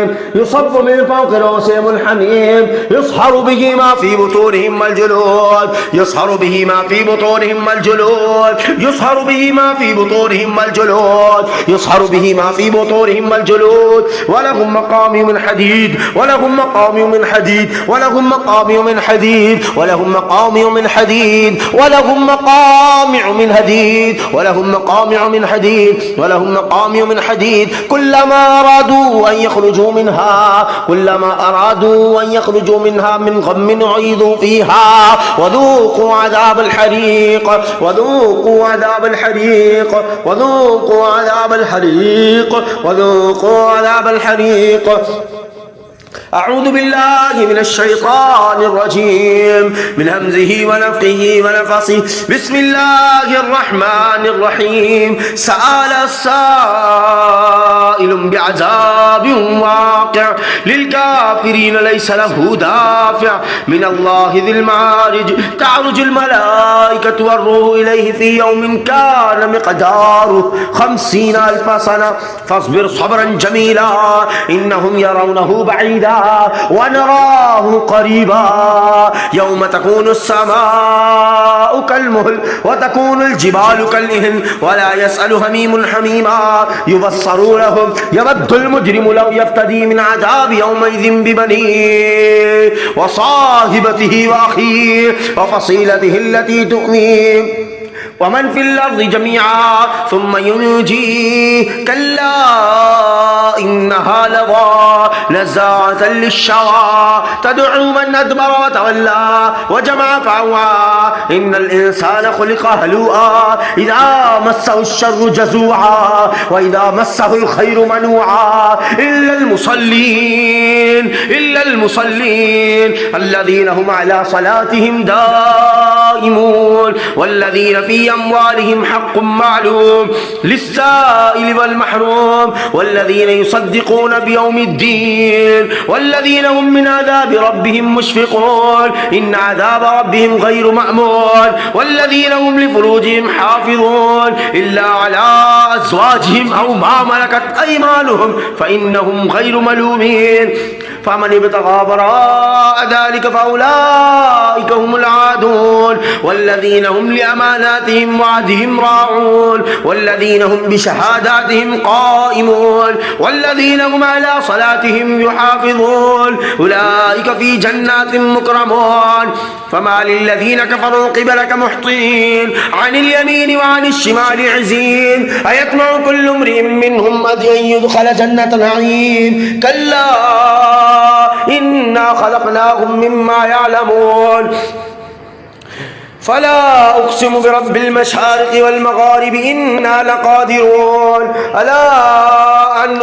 الحميم يصب من فوق رؤوسهم الحميم يصهر به ما في بطونهم والجلود يصهر به ما في بطونهم والجلود يصهر به ما في بطونهم والجلود يصهر به ما في بطونهم والجلود ولهم مقامع من حديد ولهم مقامع من حديد ولهم مقامع من حديد ولهم مقامع من حديد ولهم مقامع من حديد ولهم مقامع من حديد ولهم مقامع من حديد كلما أرادوا أن يخرجوا منها كلما أرادوا أن يخرجوا منها من غم أعيدوا فيها وذوقوا عذاب الحريق وذوقوا عذاب الحريق وذوقوا عذاب الحريق وذوقوا عذاب الحريق. أعوذ بالله من الشيطان الرجيم من همزه ونفخه ونفثه بسم الله الرحمن الرحيم سأل السائل بعذاب واقع للكافرين ليس له دافع من الله ذي المعارج تعرج الملائكة والروح إليه في يوم كان مقداره 50,000 سنة فاصبر صبرا جميلا إنهم يرونه بعيدا ونراه قريبا يوم تكون السماء كالمهل وتكون الجبال كالإهن ولا يسأل هميم حميما يبصرونهم يود المجرم لو يفتدي من عذاب يومئذ ببنيه وصاحبته وأخيه وفصيلته التي تؤويه ومن في الأرض جميعا ثم ينجيه كلا إنها لظى نزاعة للشوى تدعو من أدبر وتولى وجمع فأوعى إن الإنسان خلق هلوعا إذا مسه الشر جزوعا وإذا مسه الخير منوعا إلا المصلين الذين هم على صلاتهم دائمون والذين في أموالهم حق معلوم للسائل والمحروم والذين يصدقون بيوم الدين والذين هم من عذاب ربهم مشفقون إن عذاب ربهم غير مأمون والذين هم لفروجهم حافظون إلا على أزواجهم أو ما ملكت أيمانهم فإنهم غير ملومين فمن ابتغى وراء ذلك فأولئك هم العادون والذين هم لأماناتهم وعدهم راعون والذين هم بشهاداتهم قائمون والذين هم على صلاتهم يحافظون أولئك في جنات مكرمون فما للذين كفروا قبلك محطين عن اليمين وعن الشمال عزين أيطمع كل امرئ منهم أن يدخل جنة نعيم كلا إنا خلقناهم مما يعلمون فلا أقسم برب المشارق والمغارب إنا لقادرون على أن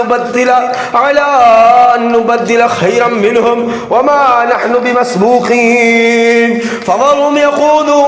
نبدل خيرا منهم وما نحن بمسبوقين فذرهم يخوضوا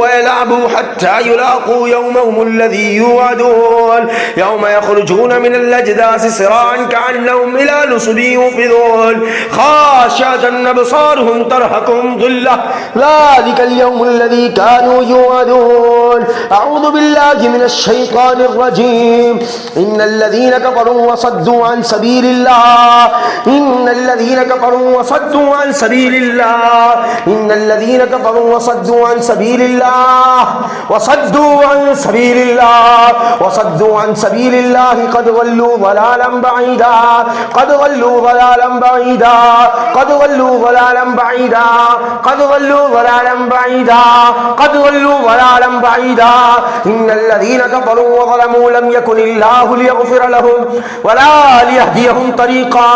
ويلعبوا حتى يلاقوا يومهم الذي يوعدون يوم يخرجون من الأجداث سراعا كأنهم إلى نصب يوفضون خاشعة أبصارهم ترهقهم ظلة ذلك اليوم الذي كانوا يوعدون. أعوذ بالله من الشيطان الرجيم إن الذين كفروا وصدوا عن سبيل الله إن الذين كفروا وصدوا عن سبيل الله إن الذين كفروا وصدوا عن سبيل الله وصدوا عن سبيل الله قد ضلوا ضلالا بعيدا إن الذين كفروا وظلموا لم يكن الله ليغفر لهم ولا ليهديهم طريقا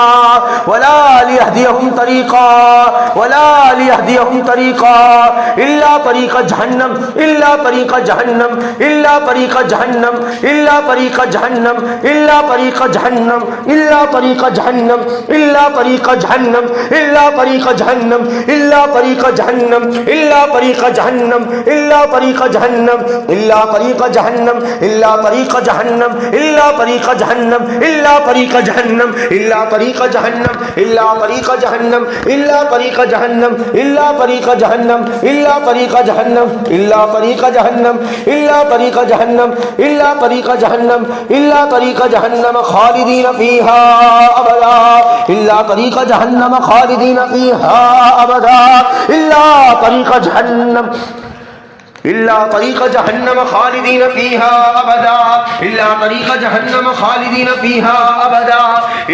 إلا طريق جهنم इल्ला तरीक़ जहन्नम, इल्ला तरीक़ जहन्नम, इल्ला तरीक़ जहन्नम, इल्ला तरीक़ जहन्नम, इल्ला तरीक़ जहन्नम, इल्ला तरीक़ जहन्नम, इल्ला तरीक़ जहन्नम, इल्ला तरीक़ जहन्नम, इल्ला तरीक़ जहन्नम, इल्ला तरीक़ जहन्नम, इल्ला तरीक़ जहन्नम, इल्ला तरीक़ जहन्नम खालिदीन फ़ीहा अबदा, इल्ला तरीक़ जहन्नम खालिदीन फ़ीहा अबदा, इल्ला तरीक़ जहन्नम, इल्ला तरीक़ जहन्नम खालिदीन फ़ीहा अबदा, इल्ला तरीक़ जहन्नम खालिदीन फ़ीहा अबदा,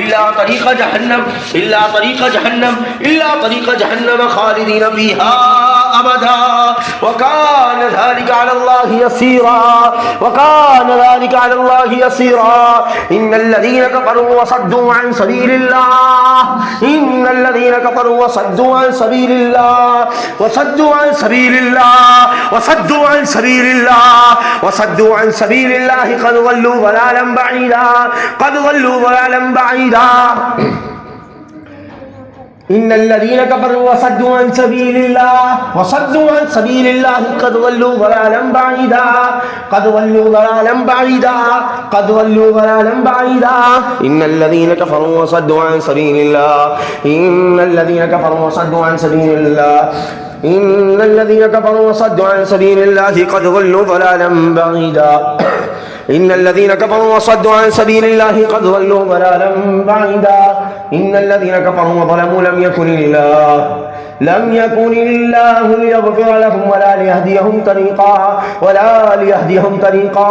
इल्ला तरीक़ जहन्नम, इल्ला तरीक़ जहन्नम, इल्ला तरीक़ जहन्नम खालिदीन फ़ीहा अबदा, वकान ज़ालिका अलल्लाहि यसीरा, वकान ज़ालिका अलल्लाहि यसीरा। इन्नल्लज़ीन कफ़रू वसद्दू अन सबीलिल्लाह, इन्नल्लज़ीन कफ़रू वसद्दू अन सबीलिल्लाह, वसद्दू अन सबीलिल्लाह, वसद्दू अन सबीलिल्लाह, वसद्दू अन सबीलिल्लाह क़द ज़ल्लू ज़लालन बईदा, क़द ज़ल्लू ज़लालन बईदा। इन्नल्लज़ीन कफ़रू वसद्दू अन सबीलिल्लाह, वसद्दू अन सबीलिल्लाह क़द ज़ल्लू ज़लालन बईदा, क़द ज़ल्लू ज़लालन बईदा, क़द ज़ल्लू ज़लालन बईदा। इन्नल्लज़ीन कफ़रू वसद्दू अन सबीलिल्लाह, इन्नल्लज़ीन कफ़रू वसद्दू अन सबीलिल्लाह, इन्नल्लज़ीन कफ़रू वसद्दू अन सबीलिल्लाह क़द ज़ल्लू ज़लालन बईदा, इन्नल्लज़ीन कफ़रू वसद्दू अन सबीलिल्लाह क़द ज़ल्लू ज़लालन बईदा, इन्नल्लज़ीन कफ़रू वज़लमू लम यकुनिल्लाहु लियग़फ़िर लहुम वला लियहदियहुम तरीक़ा, वला लियहदियहुम तरीक़ा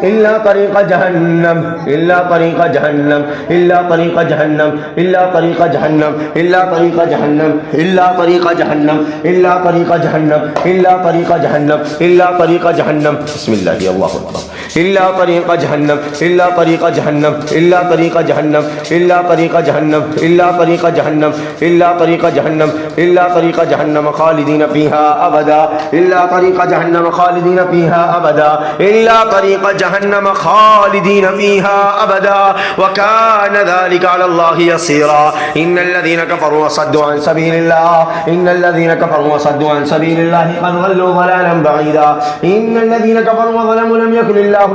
इल्ला तरीक़ जहन्नम, इल्ला तरीक़ जहन्नम, इल्ला तरीक़ जहन्नम, इल्ला तरीक़ जहन्नम, इल्ला तरीक़ जहन्नम, इल्ला तरीक़ जहन्नम, इल्ला तरीक़ जहन्नम, इल्ला तरीक़ जहन्नम, इल्ला तरीक़ जहन्नम। बिस्मिल्लाह अल्लाहु अकबर। इल्ला तरीक़ जहन्नम, इल्ला तरीक़ जहन्नम, इल्ला तरीक़ जहन्नम, इल्ला तरीक़ जहन्नम, इल्ला तरीक़ जहन्नम, इल्ला तरीक़ जहन्नम, इल्ला तरीक़ जहन्नम खालिदीन फ़ीहा अबदा, इल्ला तरीक़ जहन्नम खालिदीन फ़ीहा अबदा, इल्ला तरीक़ जहन्नम खालिदीन फ़ीहा अबदा, व कान ज़ालिका अलल्लाहि यसीरा। इन्नल्लज़ीन कफ़रू वसद्दू अन सबीलिल्लाह, इन्नल्लज़ीन कफ़रू वसद्दू अन सबीलिल्लाह क़द ज़ल्लू ज़लालन बईदा, इन्नल्लज़ीन कफ़रू वज़लमू लम यकुनिल्लाहु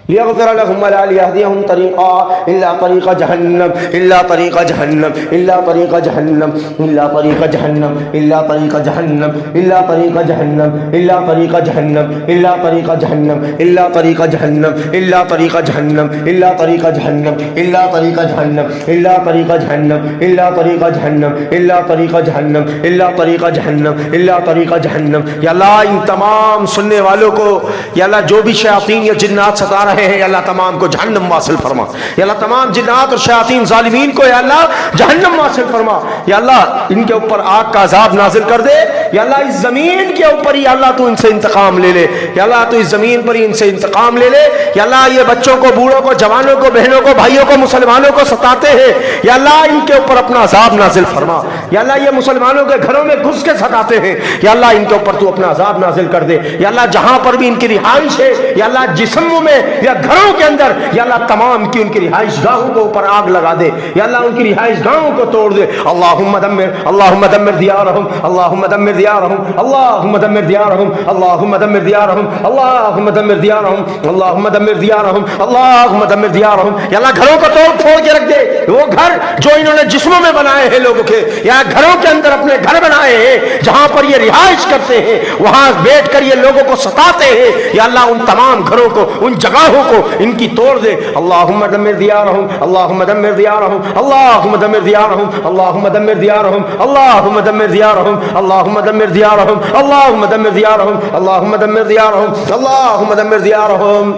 लियग़फ़िर लहुम वला लियहदियहुम तरीक़ा इल्ला तरीक़ जहन्नम, इल्ला तरीक़ जहन्नम, इल्ला तरीक़ जहन्नम, इल्ला तरीक़ जहन्नम, इल्ला तरीक़ जहन्नम, इल्ला तरीक़ जहन्नम, इल्ला तरीक़ जहन्नम, इल्ला तरीक़ जहन्नम, इल्ला तरीक़ जहन्नम, इल्ला तरीक़ जहन्नम, इल्ला तरीक़ जहन्नम, इल्ला तरीक़ जहन्नम, इल्ला तरीक़ जहन्नम, इल्ला तरीक़ जहन्नम, इल्ला तरीक़ जहन्नम, इल्ला तरीक़ जहन्नम, इल्ला तरीक़ जहन्नम। या अल्लाह इन तमाम सुनने वालों को या अल्लाह जो भी शयातीन या जिन्नात सता रहे हैं या अल्लाह तमाम को जहन्नम वासिल फरमा, या अल्लाह तमाम जिन्नात और शयातीन ज़ालिमीन को या अल्लाह जहन्नम वासिल फरमा, या अल्लाह इनके ऊपर आग का अज़ाब नाजिल कर दे, या अल्लाह इस ज़मीन के ऊपर ही अल्लाह तू इनसे इंतकाम ले ले, या अल्लाह तू इस ज़मीन पर ही इनसे इंतकाम ले ले, या अल्लाह ये बच्चों को, बूढ़ों को, जवानों को, बहनों को, भाइयों को, मुसलमानों को सताते हैं, या अल्लाह इनके ऊपर अपना अज़ाब नाजिल फरमा, या अल्लाह ये मुसलमानों के घरों में घुस के सताते हैं, या अल्लाह इनके ऊपर तू अपना अज़ाब नाजिल कर दे, या अल्लाह जहां पर भी इनकी रिहाइश है, या अल्लाह जिस्मों में या घरों के अंदर, या अल्लाह तमाम की उनकी रिहाइश गाहों के ऊपर आग लगा दे, या अल्लाह उनकी रिहाइश गाहों को तोड़ दे। अल्लाहुम्मा दम्मिर दियारहुम, अल्लाहुम्मा दम्मिर दियारहुम, अल्लाहुम्मा दम्मिर दियारहुम, अल्लाहुम्मा दम्मिर दियारहुम, अल्लाहुम्मा दम्मिर दियारहुम, अल्लाहुम्मा दम्मिर दियारहुम, अल्लाहुम्मा दम्मिर दियारहुम। या अल्लाह घरों को तोड़ फोड़ के रख दे, वो घर जो इन्होंने जिस्मों में बनाए हैं लोगों के, या घरों के अंदर अपने घर बनाए हैं जहां पर ये रिहाइश करते हैं, वहां बैठ कर ये लोगों को सताते हैं, या अल्लाह उन तमाम घरों को, उन जगहों को इनकी तोड़ दे। अल्लाहुम्मा दम्मिर दियारहुम, अल्लाहुम्मा दम्मिर दियारहुम, अल्लाहुम्मा दम्मिर दियारहुम, अल्लाहुम्मा दम्मिर दियारहुम, अल्लाहुम्मा दम्मिर दियारहुम, अल्लाहुम्मा दम्मिर दियारहुम, अल्लाहुम्मा दम्मिर दियारहुम, अल्लाहुम्मा दम्मिर दियारहुम, अल्लाहुम्मा दम्मिर दियारहुम।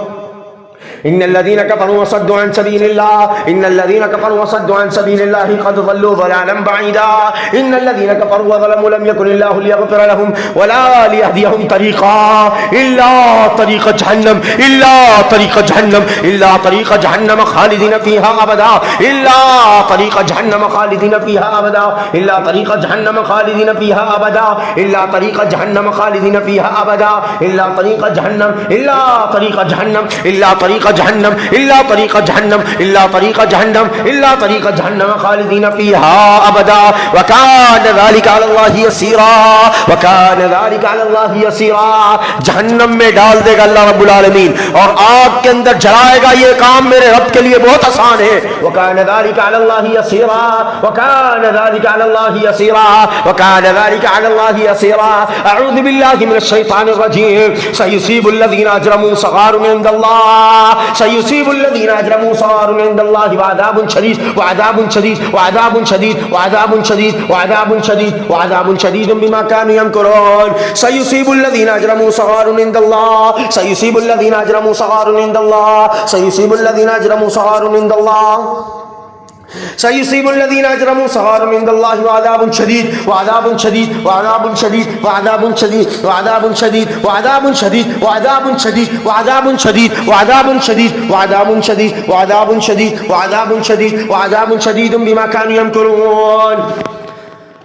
इन्नल्लज़ीन कफ़रू वसद्दू अन सबीलिल्लाह, इन्नल्लज़ीन कफ़रू वसद्दू अन सबीलिल्लाह क़द ज़ल्लू ज़लालन बईदा, इन्नल्लज़ीन कफ़रू वज़लमू लम यकुनिल्लाहु लियग़फ़िर लहुम वला लियहदियहुम तरीक़ा इल्ला तरीक़ जहन्नम, इल्ला तरीक़ जहन्नम, इल्ला तरीक़ जहन्नम खालिदीन फ़ीहा अबदा, इल्ला तरीक़ जहन्नम खालिदीन फ़ीहा अबदा, इल्ला तरीक़ जहन्नम खालिदीन फ़ीहा अबदा, इल्ला तरीक़ जहन्नम खालिदीन फ़ीहा अबदा, इल्ला तरीक़ जहन्नम, इल्ला तरीक़ जहन्नम, इल्ला तरीक़ जहन्नम इल्ला तरीक़ जहन्नम इल्ला तरीक़ जहन्नम इल्ला तरीक़ जहन्नम खालिदीन फ़ीहा अबदा व कान ज़ालिका अलल्लाहि यसीरा व कान ज़ालिका अलल्लाहि यसीरा। जहन्नम में डाल देगा अल्लाह रब्बुल आलमीन और आग के अंदर जलाएगा, ये काम मेरे रब के लिए बहुत आसान है। व कान ज़ालिका अलल्लाहि यसीरा व कान ज़ालिका अलल्लाहि यसीरा व कान ज़ालिका अलल्लाहि यसीरा। अऊज़ु बिल्लाहि मिनश शैतानिर रजीम। सयुसीबुल लज़ीना अजरमू सगारुन इंदल्लाह सयुसीबुल लज़ीना अजरमू सगारुन इंदल्लाह व अज़ाबुन शदीद व अज़ाबुन शदीद व अज़ाबुन शदीद व अज़ाबुन शदीद व अज़ाबुन शदीद व अज़ाबुन शदीद बिमा कानू यमकुरून। सयुसीबुल लज़ीना अजरमू सगारुन इंदल्लाह सयुसीबुल लज़ीना अजरमू सगारुन इंदल्लाह सयुसीबुल लज़ीना अजरमू सगारुन इंदल्लाह सयुसीबुल लज़ीना अजरमू सगारुन इंदल्लाह व अज़ाबुन शदीद व अज़ाबुन शदीद व अज़ाबुन शदीद व अज़ाबुन शदीद व अज़ाबुन शदीद व अज़ाबुन शदीद व अज़ाबुन शदीद व अज़ाबुन शदीद व अज़ाबुन शदीद व अज़ाबुन शदीद व अज़ाबुन शदीद व अज़ाबुन शदीद व अज़ाबुन शदीद बिमा कानू यमकुरून।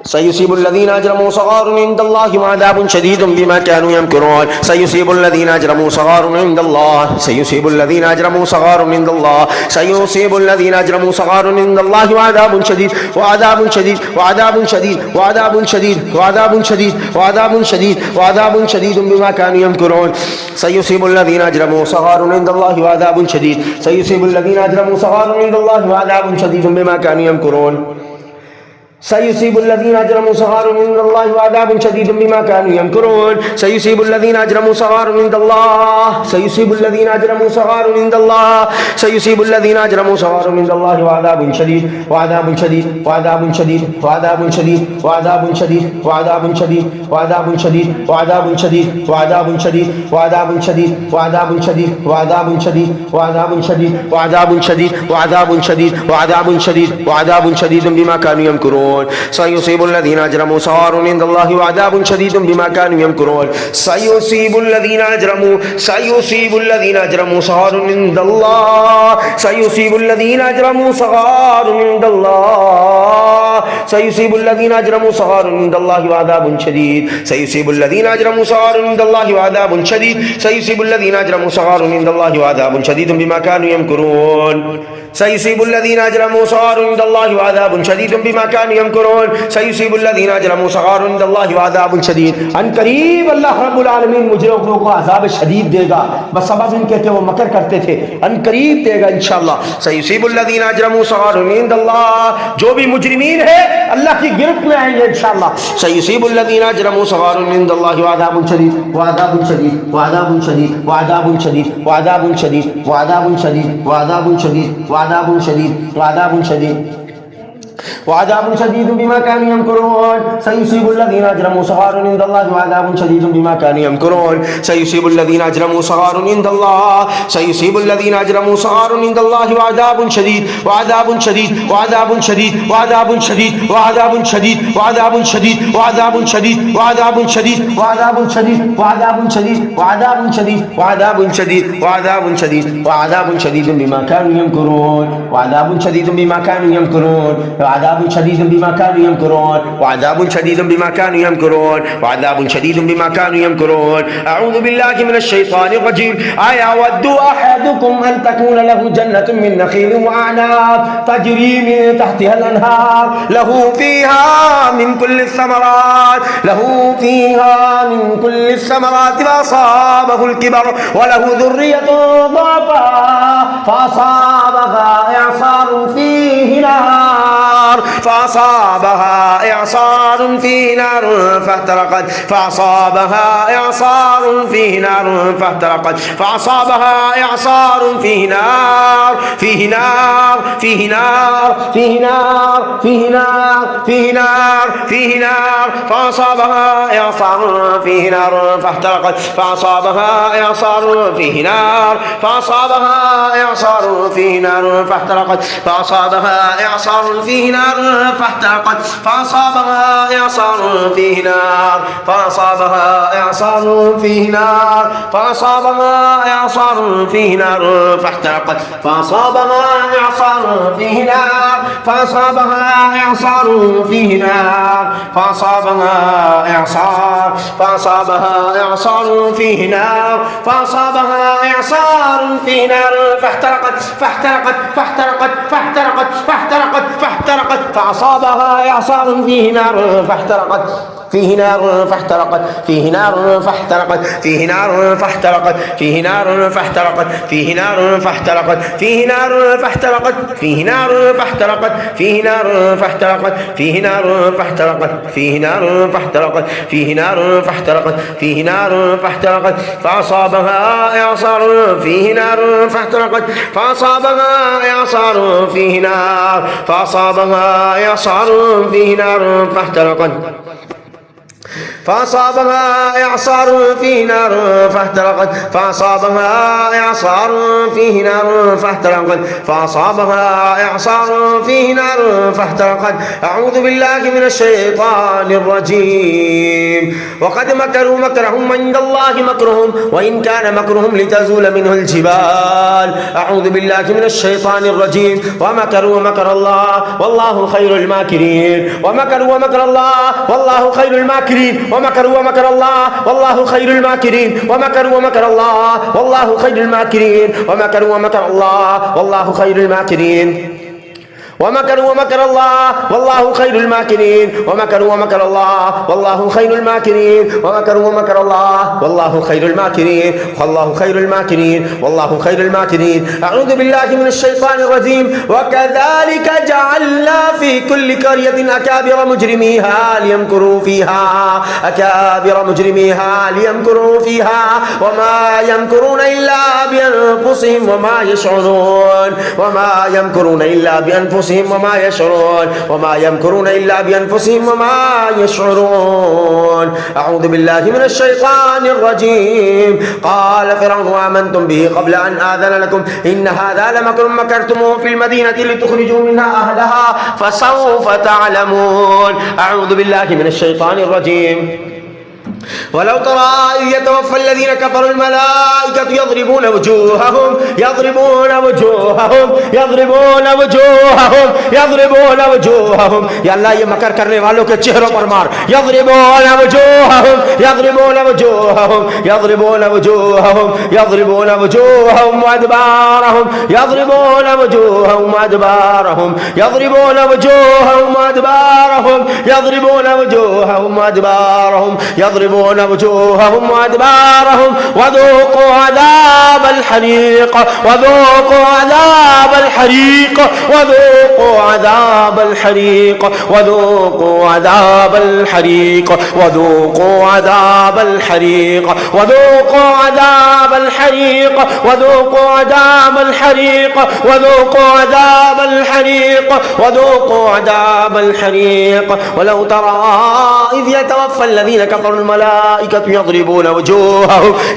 सयुसीबुल लज़ीना अजरमू सगारुन इंदल्लाह व अज़ाबुन शदीदुम बिमा कानू यमकुरून। सयुसीबुल लज़ीना अजरमू सगारुन इंदल्लाह सयुसीबुल लज़ीना अजरमू सगारुन इंदल्लाह सयुसीबुल लज़ीना अजरमू सगारुन इंदल्लाह व अज़ाबुन शदीद व अज़ाबुन शदीद व अज़ाबुन शदीद व अज़ाबुन शदीद व अज़ाबुन शदीद व अज़ाबुन शदीद व अज़ाबुन शदीदुम बिमा कानू यमकुरून। सयुसीबुल लज़ीना अजरमू सगारुन इंदल्लाह व अज़ाबुन शदीद सयुसीबुल लज़ीना अजरमू सगारुन इंदल्लाह व अज़ाबुन शदीदुम बिमा कानू यमकुरून। सयुसीबुल लज़ीना अजरमू सगारुन इंदल्लाह व अज़ाबुन शदीदुम बिमा कानू यमकुरून। सयुसीबुल लज़ीना अजरमू सगारुन इंदल्लाह सयुसीबुल लज़ीना अजरमू सगारुन इंदल्लाह सयुसीबुल लज़ीना अजरमू सगारुन इंदल्लाह व अज़ाबुन शदीद व अज़ाबुन शदीद व अज़ाबुन शदीद व अज़ाबुन शदीद व अज़ाबुन शदीद व अज़ाबुन शदीद व अज़ाबुन शदीद व अज़ाबुन शदीद व अज़ाबुन शदीद व अज़ाबुन शदीद व अज़ाबुन शदीद व अज़ाबुन शदीद व अज़ाबुन शदीद व अज़ाबुन शदीद व अज़ाबुन शदीद व अज़ाबुन शदीद व अज़ाबुन शदीद बिमा कानू यमकुरून। सयुसीबुल लज़ीना अजरमू सगारुन इंदल्लाह व अज़ाबुन शदीदुम बिमा कानू यमकुरून। सयुसीबुल लज़ीना अजरमू सगारुन इंदल्लाह सयुसीबुल लज़ीना अजरमू सगारुन इंदल्लाह सयुसीबुल लज़ीना अजरमू सगारुन इंदल्लाह व अज़ाबुन शदीद सयुसीबुल लज़ीना अजरमू सगारुन इंदल्लाह व अज़ाबुन शदीद सयुसीबुल लज़ीना अजरमू सगारुन इंदल्लाह व अज़ाबुन शदीदुम बिमा कानू यमकुरून। सयुसीबुल लज़ीना अजरमू सगारुन इंदल्लाह व अज़ाबुन शदीदुम बिमा कानू यमकुरून। सयुसीबुल लज़ीना अजरमू सगारुन इंदल्लाह व अज़ाबुन शदीद। अनकरीब अल्लाह रब्बुल आलमीन मुजरिमों को अज़ाब शदीद देगा बसबब इनके कि वो मकर करते थे, अनकरीब देगा इंशाअल्लाह। सयुसीबुल लज़ीना अजरमू सगारुन इंदल्लाह, जो भी मुजरिमीन है अल्लाह की गिरफ्त में आएंगे इंशाअल्लाह। सयुसीबुल लज़ीना अजरमू सगारुन इंदल्लाह व अज़ाबुन शदीद व अज़ाबुन शदीद व अज़ाबुन शदीद व अज़ाबुन शदीद व अज़ाबुन शदीद व अज़ाबुन शदीद व अज़ाबुन शदीद व अज़ाबुन शदीद व अज़ाबुन शदीद वअज़ाबुन शदीदुम बिमा कानू यमकुरून। सयुसीबुल लज़ीना अजरमू सगारुन इंदल्लाह व अज़ाबुन शदीदुम बिमा कानू यमकुरून। सयुसीबुल लज़ीना अजरमू सगारुन इंदल्लाह सयुसीबुल लज़ीना अजरमू सगारुन इंदल्लाह व अज़ाबुन शदीद व अज़ाबुन शदीद व अज़ाबुन शदीद व अज़ाबुन शदीद व अज़ाबुन शदीद व अज़ाबुन शदीद व अज़ाबुन शदीद व अज़ाबुन शदीद व अज़ाबुन शदीद व अज़ाबुन शदीद व अज़ाबुन शदीद व अज़ाबुन शदीद व अज़ाबुन शदीद व अज़ाबुन शदीदुम बिमा कानू यमकुरून। व अज़ाबुन शदीदुम बिमा कानू यमकुरून। व अज़ाबुन शदीदुम बिमा कानू यमकुरून। व अज़ाबुन शदीदुम बिमा कानू यमकुरून। व अज़ाबुन शदीदुम बिमा कानू यमकुरून। अऊज़ु बिल्लाहि मिनश शैतानिर रजीम। अयवद्दु अहदुकुम अन तकून लहु जन्नतुन मिन नखीलिन व अनाब तजरी मिन तहतिहा अल-अनहार लहु फीहा मिन कुल्लि समरात व असाबहु अल-किबर व लहु ज़ुर्रिय्यतुन ضعफा فأصابها إعصار فيه نار فأصابها إعصار فيه نار فاحترقت فأصابها إعصار فيه نار فاحترقت فأصابها إعصار فيه نار فيه نار فيه نار فيه نار فيه نار فيه نار فيه نار فأصابها إعصار فيه نار فاحترقت فأصابها إعصار فيه نار فأصابها إعصار فيه نار فاحترقت فأصابها إعصار فيه نار فاحترقت فأصابها إعصار فيه نار فأصابها إعصار فيه نار فأصابها إعصار فيه نار فاحترقت فأصابها إعصار فيه نار فأصابها إعصار فيه نار فأصابها إعصار فيه نار فأصابها إعصار فيه نار فاحترقت فأصابها إعصار فيه نار فاحترقت فيه نار فاحترقت فيه نار فاحترقت فيه نار فاحترقت فيه نار فاحترقت فيه نار فاحترقت فيه نار فاحترقت فيه نار فاحترقت فيه نار فاحترقت فيه نار فاحترقت فيه نار فاحترقت فيه نار فاحترقت فيه نار فاحترقت فأصابها إعصار فيه نار فاحترقت فأصابها إعصار فيه نار فأصابها إعصار فيه نار فاحترقت فأصابها إعصار فيه نار فاحترقت فأصابها إعصار فيه نار فاحترقت فأصابها إعصار فيه نار فاحترقت أعوذ بالله من الشيطان الرجيم وقد مكروا مكرهم عند الله مكرهم وإن كان مكرهم لتزول منه الجبال أعوذ بالله من الشيطان الرجيم ومكروا مكر الله والله خير الماكرين ومكروا مكر الله والله خير الماكرين ومكروا مكر الله والله خير الماكرين ومكروا مكر الله والله خير الماكرين ومكروا مكر الله والله خير الماكرين ومكروا مكر الله والله خير الماكرين ومكروا مكر الله والله خير الماكرين ومكروا مكر الله والله خير الماكرين والله خير الماكرين والله خير الماكرين أعوذ بالله من الشيطان الرجيم وكذلك جعلنا في كل قرية أكابر مجرميها ليمكروا فيها أكابر مجرميها ليمكروا فيها وما يمكرون إلا بأنفسهم وما يشعرون وما يمكرون إلا بأنفسهم وما يشعرون وما يمكرون إلا بأنفسهم وما يشعرون أعوذ بالله من الشيطان الرجيم قال فرعون آمنتم به قبل أن آذن لكم إن هذا لمكر مكرتموه في المدينة لتخرجوا منها أهلها فسوف تعلمون أعوذ بالله من الشيطان الرجيم ولو ترى إذ يتوفى الذين كفروا الملائكة يضربون وجوههم या अल्लाह ये मकर करने वालों के चेहरों पर मार यضربون وجوههم وأدبارهم وذوقوا عذاب الحريق وذوقوا عذاب الحريق وذوقوا عذاب الحريق وذوقوا عذاب الحريق وذوقوا عذاب الحريق وذوقوا عذاب الحريق وذوقوا عذاب الحريق وذوقوا عذاب الحريق وذوقوا عذاب الحريق ولو ترى إذ يتوفى الذين كفروا الملائكة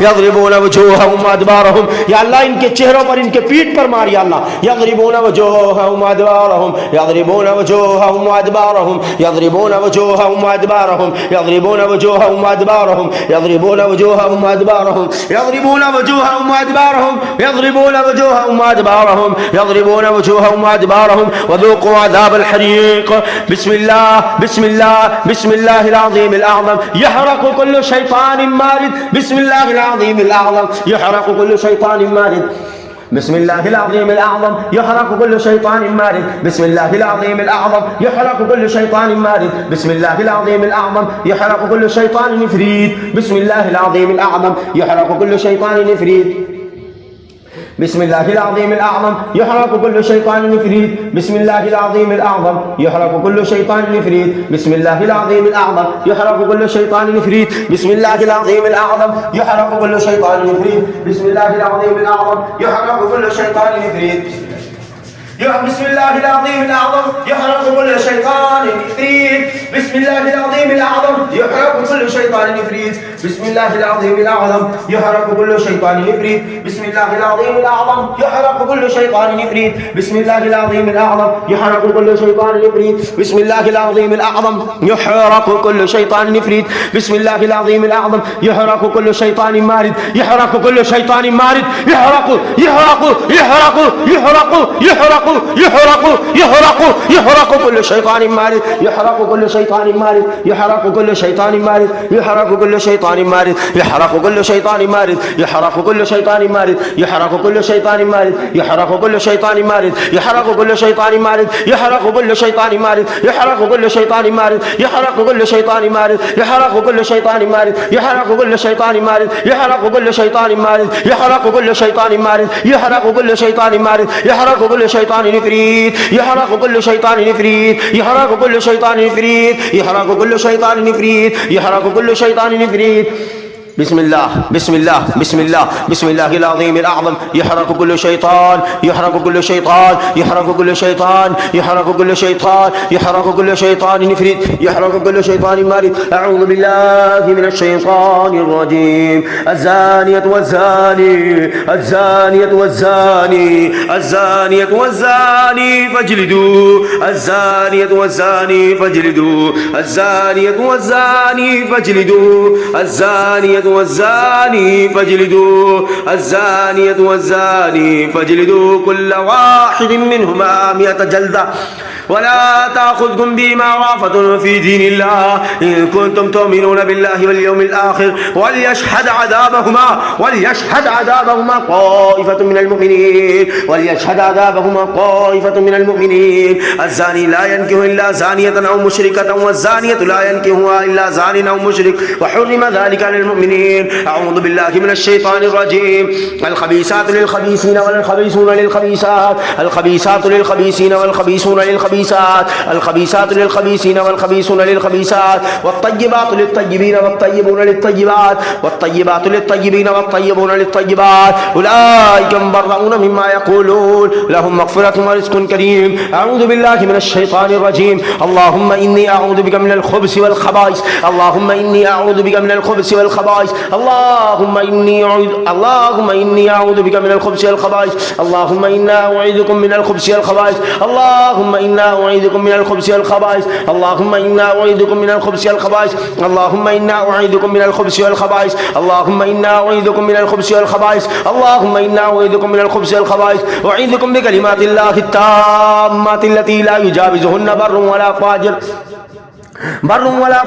يضربون وجوههم وأدبارهم या अल्लाह इनके चेहरों पर इनके पीठ पर मार या अल्लाह يضربون وجوههم وأدبارهم يضربون وجوههم وأدبارهم يضربون وجوههم وأدبارهم يضربون وجوههم وأدبارهم يضربون وجوههم وأدبارهم يضربون وجوههم وأدبارهم يضربون وجوههم وأدبارهم يضربون وجوههم وأدبارهم وذوقوا عذاب الحريق بسم الله بسم الله بسم الله العظيم الأعظم يحرق كل شيطان مارد بسم الله العظيم الأعظم يحرق كل شيطان مارد بسم الله العظيم الأعظم يحرق كل شيطان مارد بسم الله العظيم الأعظم يحرق كل شيطان مارد بسم الله العظيم الأعظم يحرق كل شيطان نفريد بسم الله العظيم الأعظم يحرق كل شيطان نفريد بسم الله العظيم الأعظم يحرق كل شيطان نفريد بسم الله العظيم الأعظم يحرق كل شيطان نفريد بسم الله العظيم الأعظم يحرق كل شيطان نفريد بسم الله العظيم الأعظم يحرق كل شيطان نفريد بسم الله العظيم الأعظم يحرق كل شيطان نفريد بسم الله العظيم الأعظم يحرق كل شيطان نفريد بسم الله العظيم الأعظم يحرق كل شيطان نفريد بسم الله العظيم الأعظم يحرق كل شيطان عفريت بسم الله العظيم الأعظم يحرق كل شيطان عفريت بسم الله العظيم الأعظم يحرق كل شيطان عفريت بسم الله العظيم الأعظم يحرق كل شيطان عفريت بسم الله العظيم الأعظم يحرق كل شيطان مارد يحرق كل شيطان مارد يحرق يحرق يحرق يحرق يحرق يحرق يحرق يحرق كل شيطان مارد يحرق كل شيطان مارد يحرق كل شيطان مارد يحرق كل شيطان مارد يحرق كل شيطان مارد يحرق كل شيطان مارد يحرق كل شيطان مارد يحرق كل شيطان مارد يحرق كل شيطان مارد يحرق كل شيطان مارد يحرق كل شيطان مارد يحرق كل شيطان مارد يحرق كل شيطان مارد يحرق كل شيطان مارد يحرق كل شيطان مارد يحرق كل شيطان مارد يحرق كل شيطان مارد يحرق كل شيطان نفريت يحرق كل شيطان نفريت يحرق كل شيطان نفريت يحرق كل شيطان نفريت يحرق كل شيطان نفريت بسم الله بسم الله بسم الله بسم الله العظيم الأعظم يحرق كل شيطان يحرق كل شيطان يحرق كل شيطان يحرق كل شيطان يحرق كل شيطان نفريت يحرق كل شيطان مارد أعوذ بالله من الشيطان الرجيم الزانية والزاني الزانية والزاني الزانية والزاني فاجلدوا الزانية والزاني فاجلدوا الزانية والزاني فاجلدوا الزانية والزاني فاجلدوا الزانية والزاني فاجلدوا كل واحد منهما 100 جلدة ولا تأخذكم بما رأفة في دين الله إن كنتم تؤمنون بالله واليوم الآخر وليشهد عذابهما طائفة من المؤمنين وليشهد عذابهما طائفة من المؤمنين الزاني لا ينكح إلا زانية أو مشركة والزانية لا ينكحها إلا زان أو مشرك وحرم ذلك على المؤمنين أعوذ بالله من الشيطان الرجيم الخبيثات للخبيثين والخبيثون للخبيثات الخبيثات للخبيثين والخبيثون للخبيثات الخبيثات للخبيثين والخبيثون للخبيثات والطيبات للطيبين والطيبون للطيبات والطيبات للطيبين والطيبون للطيبات أولئك مبرؤون مما يقولون لهم مغفرة ورزق كريم أعوذ بالله من الشيطان الرجيم اللهم إني أعوذ بك من الخبث والخبائث اللهم إني أعوذ بك من الخبث والخبائث اللهم إني أعوذ بك من الخبث والخبائث اللهم إنا أعيذكم من الخبث والخبائث اللهم إنا أعيذكم من الخبث والخبائث اللهم إنا أعيذكم من الخبث والخبائث اللهم إنا أعيذكم من الخبث والخبائث اللهم إنا أعيذكم من الخبث والخبائث اللهم إنا أعيذكم من الخبث والخبائث أعيذكم بكلمات الله التامات التي لا يجاوزهن بر ولا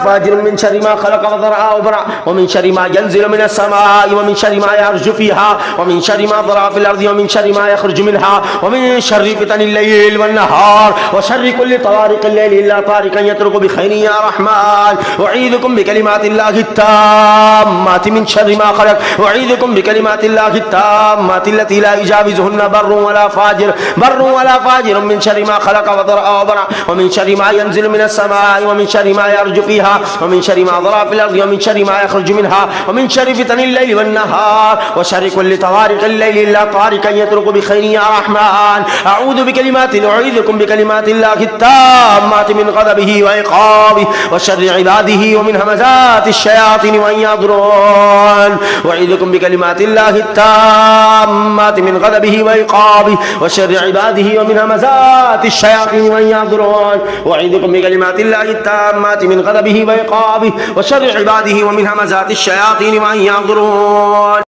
فاجر من شر ما خلق وذرأ وبرع ومن شر ما ينزل من السماء ومن شر ما يعرج فيها ومن شر ما ضرع في الأرض ومن شر ما يخرج منها ومن شر فتن الليل والنهار وشر كل طارق الليل إلا طارقا يترك بخير يا رحمن أعيذكم بكلمات الله التامات من شر ما خلق أعيذكم بكلمات الله التامات التي لا يجاوزهن بر ولا فاجر من شر ما خلق وذرأ وبرع ومن شر ما ينزل من السماء ومن شر ما يرج فيها ومن شر ما ضرع في الأرض ومن شر ما يخرج منها ومن شر فتن الليل والنهار وشر كل طوارق الليل إلا طارقا يترك بخير يا رحمن أعيذكم بكلمات الله التامات من غضبه وعقابه وشر عباده ومن همزات الشياطين وأن يضرون أعيذكم بكلمات الله التامات من غضبه وعقابه وشر عباده ومن همزات الشياطين وأن يضرون أعيذكم بكلمات الله التامات من غضبه وعقابه وشر عباده ومن همزات الشياطين وأن يحضرون.